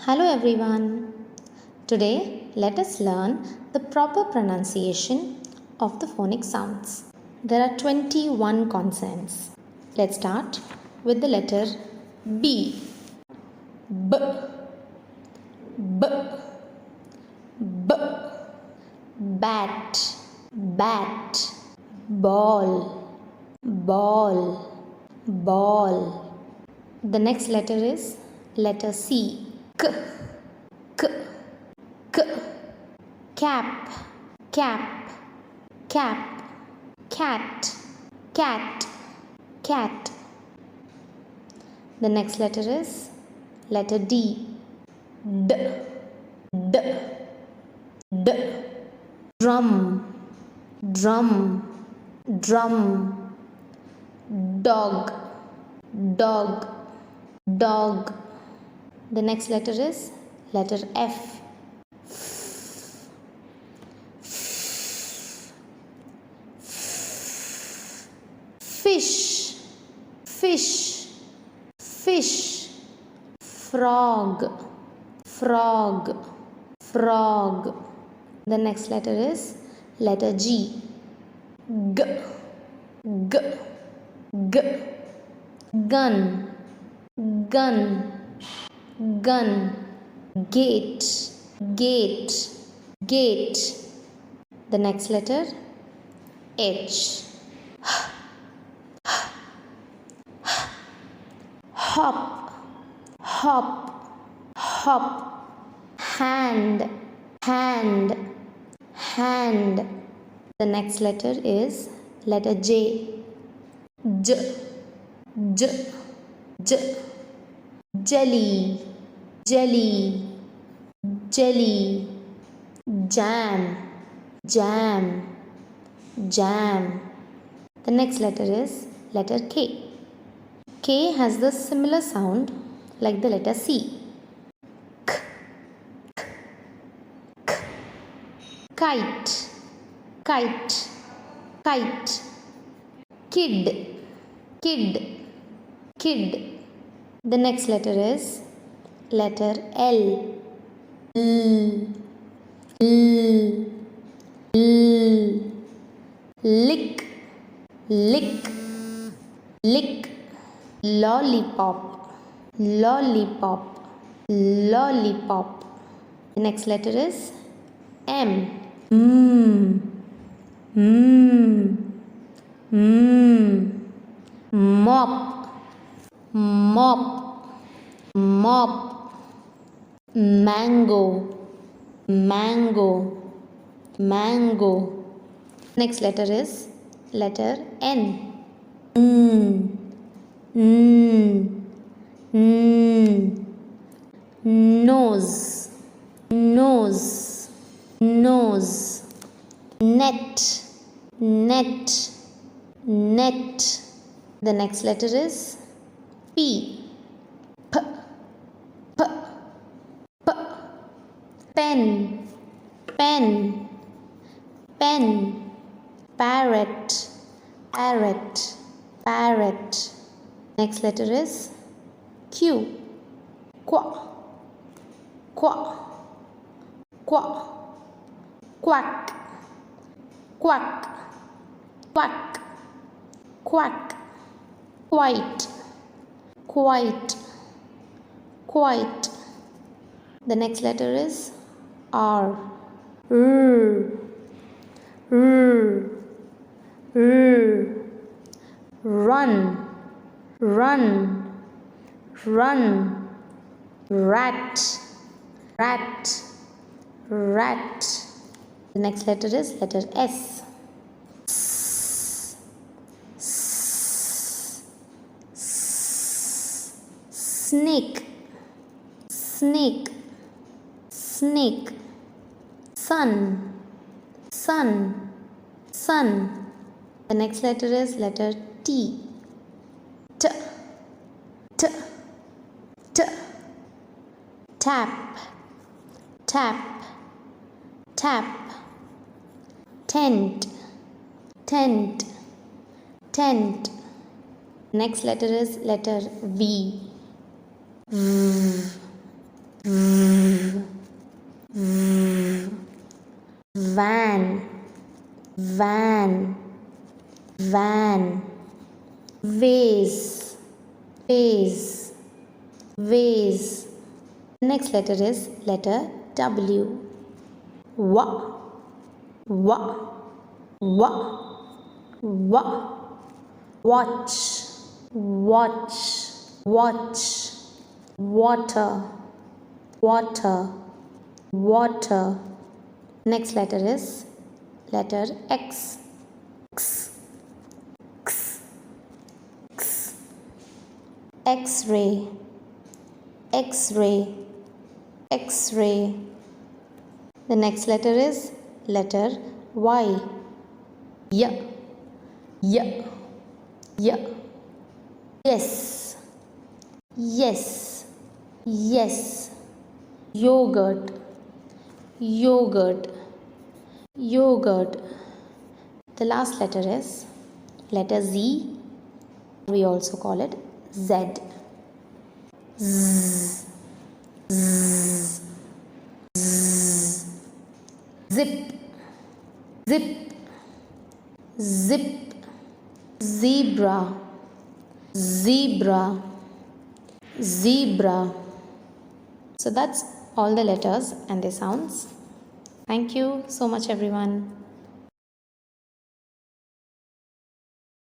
Hello everyone. Today let us learn the proper pronunciation of the phonic sounds. There are 21 consonants. Let's start with the letter B. B, B, B. Bat, bat. Ball, ball, ball. The next letter is letter C. K, K, K. Cap, cap, cap. Cat, cat, cat. The next letter is letter D. D, D, D. Drum, drum, drum. Dog, dog, dog. The next letter is letter F. Fish, fish, fish. Frog, frog, frog. The next letter is letter G. G, G, G. Gun, gun, gun. Gate, gate, gate. The next letter H. Hop, hop, hop. Hand, hand, hand. The next letter is letter J. J, J, J. Jelly, jelly, jelly. Jam, jam, jam. The next letter is letter K. K has the similar sound like the letter C. K, k, k. Kite, kite, kite. Kid, kid, kid. The next letter is letter L. L, L, L. Lick, lick, lick. Lollipop, lollipop, lollipop. The next letter is M. Mm, mm, mm. Mop, mop, mop. Mango, mango, mango. Next letter is letter N. Mm, mm, mm. Nose, nose, nose. Net, net, net. The next letter is P. P, P, P. Pen, pen, pen. Parrot, parrot, parrot. Next letter is Q. Qua, qua, qua. Quack, quack, quack, quack. Quite, quite, quite. The next letter is R. R, R, R. Run, run, run. Rat, rat, rat. The next letter is letter S. S, s, s. Snake, snake, snake. Sun, sun, sun. The next letter is letter T. T, t, t. Tap, tap, tap. Tent, tent, tent. Next letter is letter V. V, van, van, van, vase, vase, vase. The next letter is letter W. Wa, wa, wa, wa. Watch, watch, watch. Water, water, water. Next letter is letter X. X, X, X. X-ray, X-ray, X-ray. The next letter is letter Y. Y, Y, Y. Yes, yes, yes. Yogurt, yogurt, yogurt. The last letter is letter Z. We also call it Z. Z, Z, Z. Zip, zip, zip. Zebra, zebra, zebra. So that's all the letters and their sounds. Thank you so much, everyone.